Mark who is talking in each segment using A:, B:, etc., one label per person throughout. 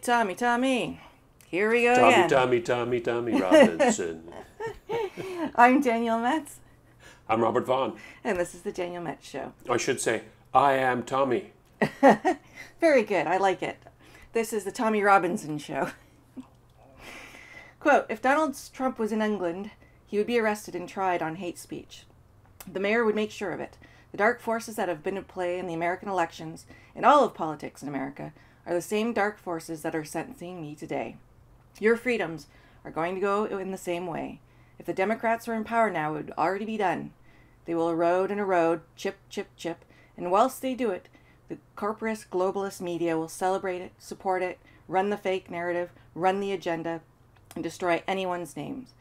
A: Tommy. Here we go again.
B: Tommy Robinson.
A: I'm Danielle Metz.
B: I'm Robert Vaughn.
A: And this is the Danielle Metz Show.
B: I should say, I am Tommy.
A: Very good. I like it. This is the Tommy Robinson Show. Quote, if Donald Trump was in England, he would be arrested and tried on hate speech. The mayor would make sure of it. The dark forces that have been at play in the American elections and all of politics in America are the same dark forces that are sentencing me today. Your freedoms are going to go in the same way. If the Democrats were in power now, it would already be done. They will erode and erode, chip, chip, chip, and whilst they do it, the corporate globalist media will celebrate it, support it, run the fake narrative, run the agenda, and destroy anyone's names.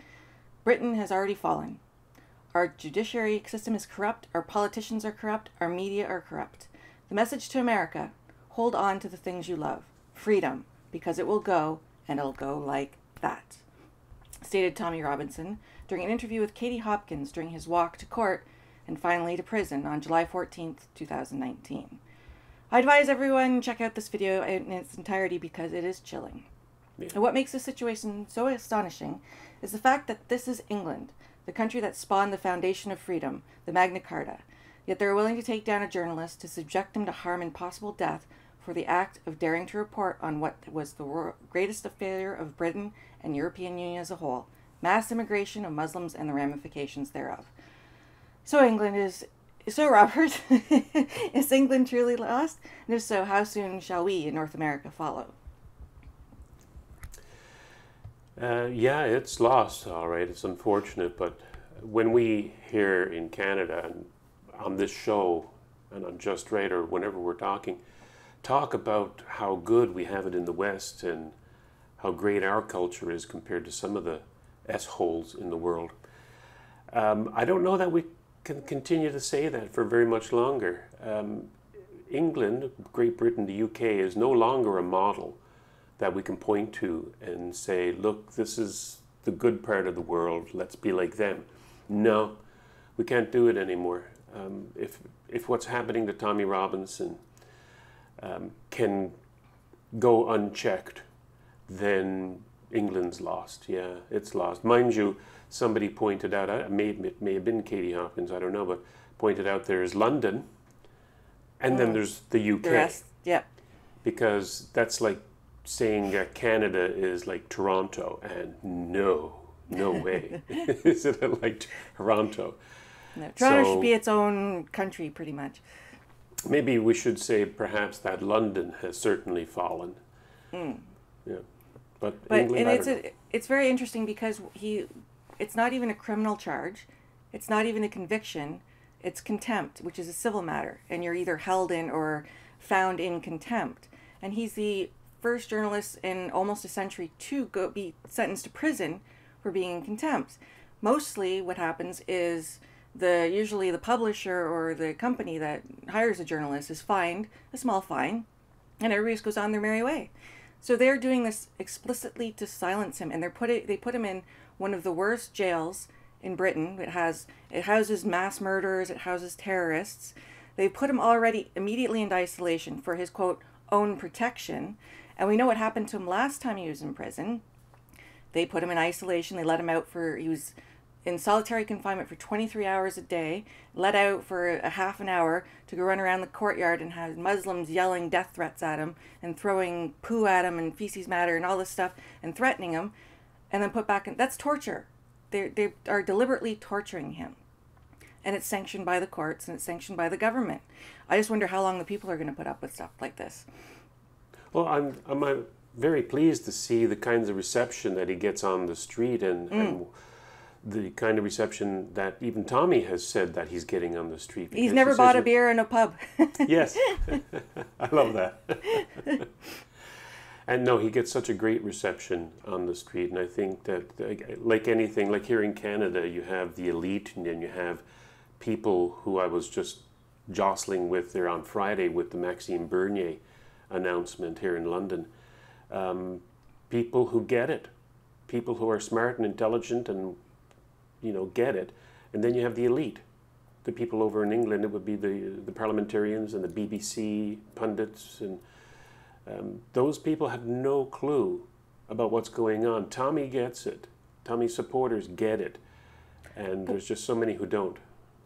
A: Britain has already fallen. Our judiciary system is corrupt, our politicians are corrupt, our media are corrupt. The message to America, hold on to the things you love. Freedom, because it will go, and it'll go like that. Stated Tommy Robinson during an interview with Katie Hopkins during his walk to court and finally to prison on July 14th, 2019. I advise everyone check out this video in its entirety because it is chilling. Yeah. And what makes this situation so astonishing is the fact that this is England, the country that spawned the foundation of freedom, the Magna Carta. Yet they're willing to take down a journalist to subject him to harm and possible death for the act of daring to report on what was the greatest failure of Britain and European Union as a whole, mass immigration of Muslims and the ramifications thereof. So Robert, is England truly lost? And if so, how soon shall we in North America follow?
B: Yeah, it's lost, all right. It's unfortunate, but when we here in Canada and on this show and on Just Right or whenever we're talk about how good we have it in the West and how great our culture is compared to some of the S-holes in the world. I don't know that we can continue to say that for very much longer. England, Great Britain, the UK is no longer a model that we can point to and say, look, this is the good part of the world, let's be like them. No, we can't do it anymore. If what's happening to Tommy Robinson can go unchecked, then England's lost. Yeah, it's lost. Mind you, somebody pointed out, it may have been Katie Hopkins, I don't know, but pointed out there's London, and then there's the UK.
A: The rest, yeah.
B: Because that's like saying Canada is like Toronto, and no way is it like Toronto.
A: No, Toronto should be its own country, pretty much.
B: Maybe we should say perhaps that London has certainly fallen. Yeah, but England,
A: and it's very interesting because it's not even a criminal charge, it's not even a conviction, it's contempt, which is a civil matter, and you're either held in or found in contempt. And he's the first journalist in almost a century to be sentenced to prison for being in contempt. Mostly what happens is usually the publisher or the company that hires a journalist is fined a small fine, and everybody just goes on their merry way. So they're doing this explicitly to silence him, and they put him in one of the worst jails in Britain. It houses mass murderers, it houses terrorists. They put him already immediately into isolation for his, quote, own protection. And we know what happened to him last time he was in prison. They put him in isolation. They let him out he was in solitary confinement for 23 hours a day, let out for a half an hour to go run around the courtyard and have Muslims yelling death threats at him and throwing poo at him and feces matter and all this stuff and threatening him, and then put back in. That's torture. They are deliberately torturing him. And it's sanctioned by the courts and it's sanctioned by the government. I just wonder how long the people are going to put up with stuff like this.
B: Well, I'm very pleased to see the kinds of reception that he gets on the street and the kind of reception that even Tommy has said that he's getting on the street.
A: He's never bought a beer in a pub.
B: Yes, I love that. And no, he gets such a great reception on the street. And I think that, like anything, like here in Canada, you have the elite and then you have people who I was just jostling with there on Friday with the Maxime Bernier announcement here in London. People who get it, people who are smart and intelligent and get it. And then you have the elite, the people over in England. It would be the parliamentarians and the BBC pundits and Those people have no clue about what's going on. Tommy gets it. Tommy supporters get it. And there's just so many who don't.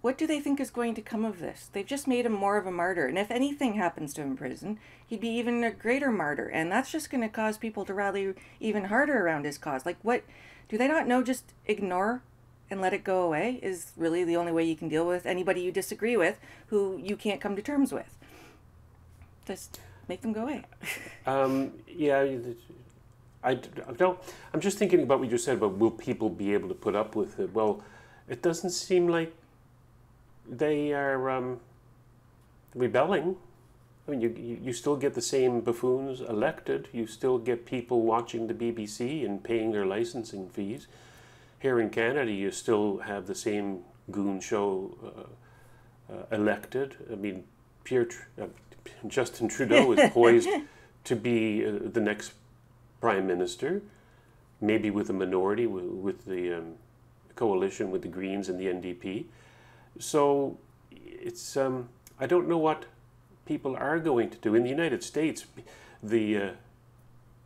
A: What do they think is going to come of this? They've just made him more of a martyr. And if anything happens to him in prison, he'd be even a greater martyr. And that's just going to cause people to rally even harder around his cause. Like, what? Do they not know just ignore and let it go away is really the only way you can deal with anybody you disagree with who you can't come to terms with? Just make them go away.
B: Yeah, I don't. I'm just thinking about what you just said about will people be able to put up with it? Well, it doesn't seem like they are rebelling. I mean, you still get the same buffoons elected. You still get people watching the BBC and paying their licensing fees. Here in Canada, you still have the same goon show elected. I mean, Justin Trudeau is poised to be the next prime minister, maybe with a minority, with the coalition with the Greens and the NDP. So it's I don't know what people are going to do. In the United States, the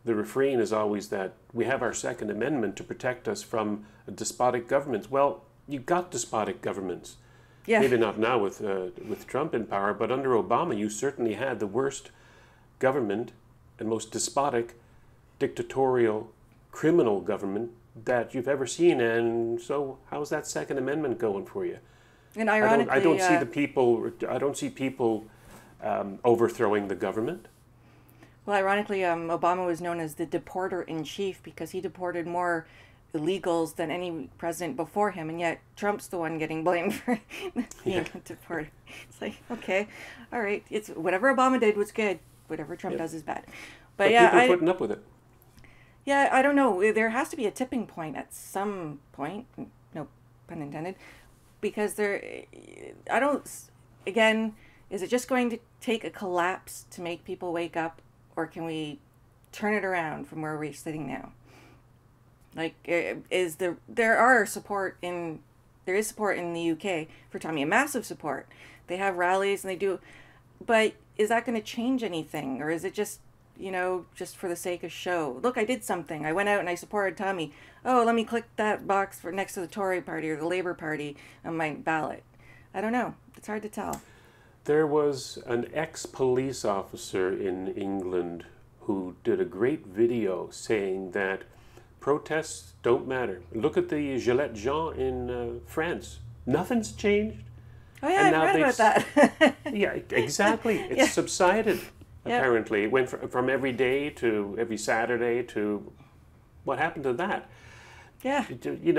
B: refrain is always that we have our Second Amendment to protect us from despotic governments. Well, you got despotic governments. Yeah. Maybe not now with Trump in power, but under Obama, you certainly had the worst government and most despotic, dictatorial, criminal government that you've ever seen. And so, how's that Second Amendment going for you?
A: And ironically,
B: I don't see the people. I don't see people overthrowing the government.
A: Well, ironically, Obama was known as the deporter-in-chief because he deported more illegals than any president before him, and yet Trump's the one getting blamed for being deported. It's like, okay, all right, it's whatever Obama did was good, whatever Trump does is bad. But yeah,
B: people are putting up with it.
A: Yeah, I don't know. There has to be a tipping point at some point. No pun intended. Because again, is it just going to take a collapse to make people wake up, or can we turn it around from where we're sitting now? Like, there is support in the UK for Tommy, a massive support. They have rallies and they do, but is that going to change anything, or is it just, just for the sake of show? Look, I did something. I went out and I supported Tommy. Oh, let me click that box for next to the Tory party or the Labour Party on my ballot. I don't know. It's hard to tell.
B: There was an ex-police officer in England who did a great video saying that protests don't matter. Look at the Gilets Jaunes in France. Nothing's changed.
A: Oh yeah, I've read about that.
B: Yeah, exactly. It's subsided, apparently. It went from every day to every Saturday to... What happened to that?
A: Yeah.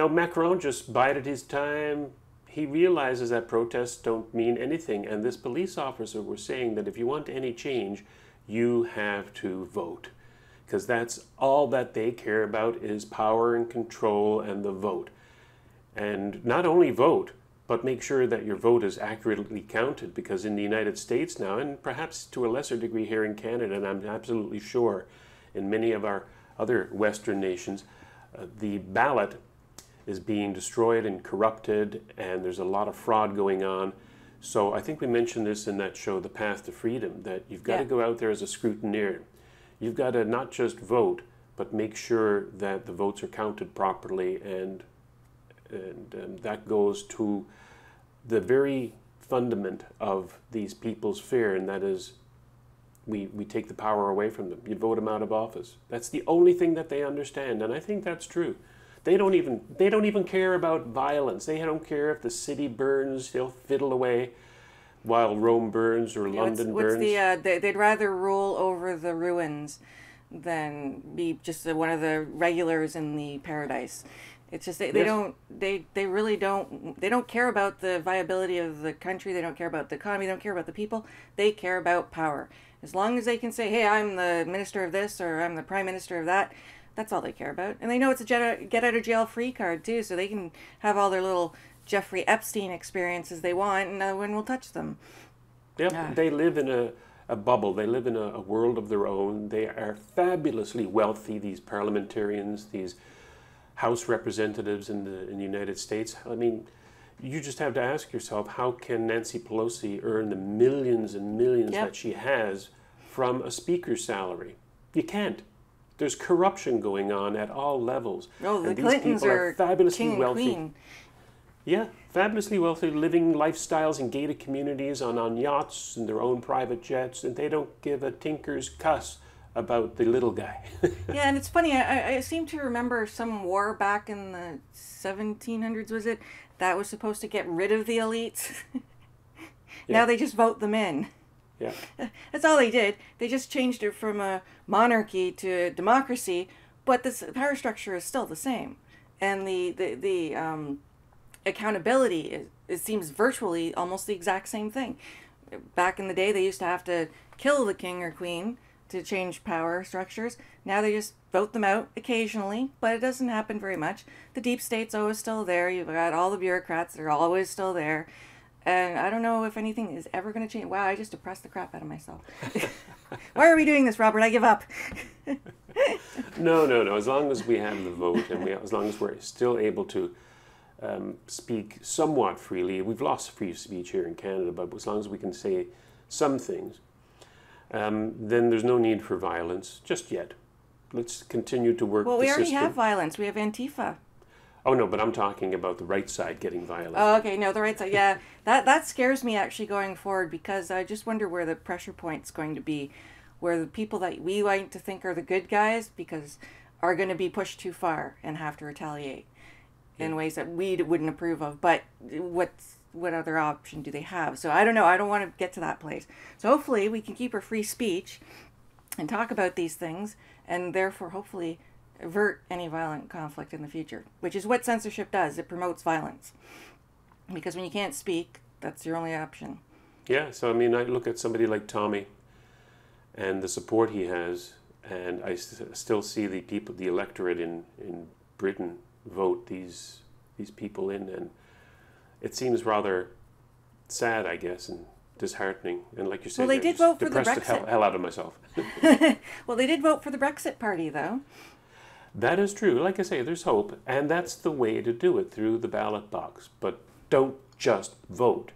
B: Macron just bided his time. He realizes that protests don't mean anything. And this police officer was saying that if you want any change, you have to vote. Because that's all that they care about is power and control and the vote. And not only vote, but make sure that your vote is accurately counted. Because in the United States now, and perhaps to a lesser degree here in Canada, and I'm absolutely sure in many of our other Western nations, the ballot is being destroyed and corrupted, and there's a lot of fraud going on. So I think we mentioned this in that show, The Path to Freedom, that you've got to go out there as a scrutineer. You've got to not just vote, but make sure that the votes are counted properly, and that goes to the very fundament of these people's fear, and that is we take the power away from them. You vote them out of office. That's the only thing that they understand, and I think that's true. They don't even care about violence. They don't care if the city burns. They'll fiddle away while Rome burns or London burns.
A: They'd rather rule over the ruins than be just one of the regulars in the paradise. It's just they really don't care about the viability of the country. They don't care about the economy. They don't care about the people. They care about power. As long as they can say, hey, I'm the minister of this or I'm the prime minister of that, that's all they care about. And they know it's a get out of jail free card too, so they can have all their little Jeffrey Epstein experiences they want, and no one will touch them.
B: Yep, they live in a bubble. They live in a world of their own. They are fabulously wealthy, these parliamentarians, these House representatives in the United States. I mean, you just have to ask yourself, how can Nancy Pelosi earn the millions and millions that she has from a speaker's salary. You can't. There's corruption going on at all levels.
A: Oh, the
B: and these
A: Clintons
B: people are fabulously
A: king and
B: wealthy.
A: queen.
B: Yeah, fabulously wealthy, living lifestyles in gated communities on yachts and their own private jets, and they don't give a tinker's cuss about the little guy.
A: Yeah, and it's funny, I seem to remember some war back in the 1700s, was it, that was supposed to get rid of the elites.
B: Yeah.
A: Now they just vote them in.
B: Yeah.
A: That's all they did. They just changed it from a monarchy to a democracy, but the power structure is still the same. And the accountability, it seems virtually almost the exact same thing. Back in the day, they used to have to kill the king or queen to change power structures. Now they just vote them out occasionally, but it doesn't happen very much. The deep state's always still there. You've got all the bureaucrats that are always still there. And I don't know if anything is ever going to change. Wow, I just depressed the crap out of myself. Why are we doing this, Robert? I give up.
B: No. As long as we have the vote and as long as we're still able to speak somewhat freely, we've lost free speech here in Canada, but as long as we can say some things, then there's no need for violence just yet. Let's continue to work
A: Well,
B: the
A: we already
B: system.
A: have violence. We have Antifa.
B: Oh, no, but I'm talking about the right side getting violent.
A: Oh, okay. No, the right side. Yeah, that scares me actually going forward, because I just wonder where the pressure point's going to be, where the people that we like to think are the good guys are going to be pushed too far and have to retaliate in ways that we wouldn't approve of. But what other option do they have? So I don't know. I don't want to get to that place. So hopefully we can keep our free speech and talk about these things, and therefore hopefully avert any violent conflict in the future, which is what censorship does. It promotes violence. Because when you can't speak, that's your only option.
B: Yeah, so I mean, I look at somebody like Tommy and the support he has, and I still see the electorate in Britain vote these people in, and it seems rather sad, I guess, and disheartening. And like you said,
A: Well, they did vote for the
B: depressed the
A: Brexit.
B: hell out of myself.
A: Well, they did vote for the Brexit Party, though.
B: That is true. Like I say, there's hope, and that's the way to do it, through the ballot box. But don't just vote.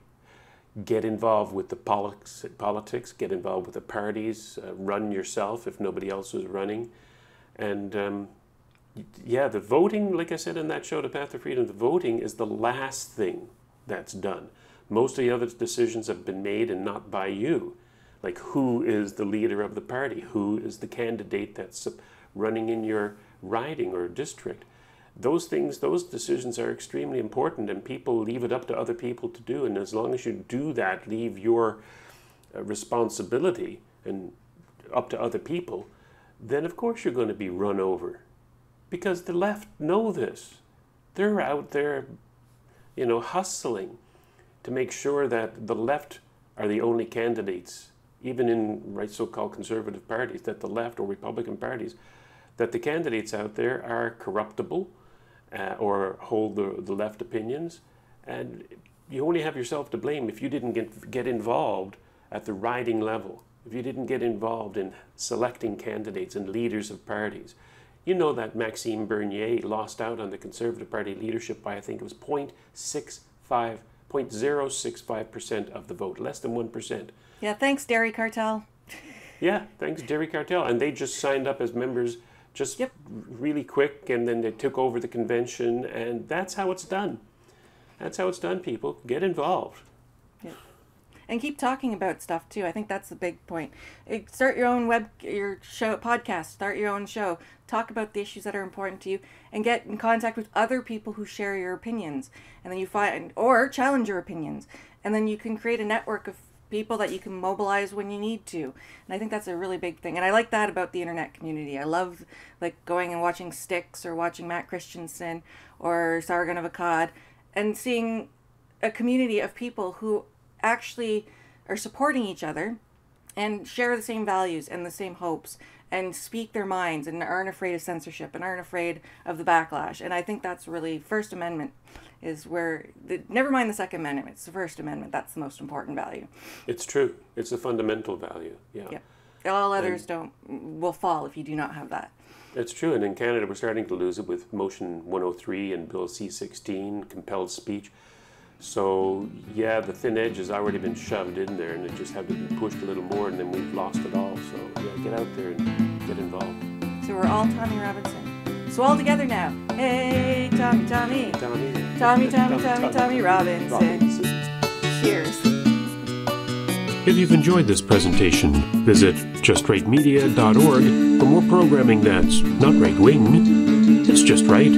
B: Get involved with the politics, get involved with the parties, run yourself if nobody else is running. And yeah, the voting, like I said in that show, The Path to Freedom, the voting is the last thing that's done. Most of the other decisions have been made, and not by you. Like, who is the leader of the party? Who is the candidate that's running in your riding or district? Those decisions are extremely important, and people leave it up to other people to do. And as long as you do that, leave your responsibility and up to other people, then of course you're going to be run over. Because the left know this. They're out there, hustling to make sure that the left are the only candidates, even in so-called conservative parties, that the left or Republican parties, that the candidates out there are corruptible or hold the left opinions. And you only have yourself to blame if you didn't get involved at the riding level, if you didn't get involved in selecting candidates and leaders of parties. You know that Maxime Bernier lost out on the Conservative Party leadership by, I think it was 0.065% of the vote, less than 1%.
A: Yeah, thanks, Dairy Cartel.
B: Yeah, thanks, Dairy Cartel. And they just signed up as members really quick, and then they took over the convention, and that's how it's done. That's how it's done, people. Get involved.
A: Yeah. And keep talking about stuff, too. I think that's the big point. Start your own podcast. Start your own show. Talk about the issues that are important to you, and get in contact with other people who share your opinions. And then or challenge your opinions. And then you can create a network of people that you can mobilize when you need to. And I think that's a really big thing. And I like that about the internet community. I love going and watching Styx or watching Matt Christensen or Sargon of Akkad and seeing a community of people who actually are supporting each other and share the same values and the same hopes and speak their minds and aren't afraid of censorship and aren't afraid of the backlash. And I think that's really First Amendment is where, never mind the Second Amendment, it's the First Amendment. That's the most important value.
B: It's true. It's a fundamental value. Yeah.
A: All others will fall if you do not have that.
B: It's true. And in Canada, we're starting to lose it with Motion 103 and Bill C-16, compelled speech. So yeah, the thin edge has already been shoved in there, and it just had to be pushed a little more, and then we've lost it all. So yeah, get out there and get involved.
A: So we're all Tommy Robinson. So all together now. Hey, Tommy, Tommy.
B: Tommy.
A: Tommy, Tommy, Tommy, Tommy Robinson. Cheers.
B: If you've enjoyed this presentation, visit justrightmedia.org for more programming that's not right-wing, it's just right.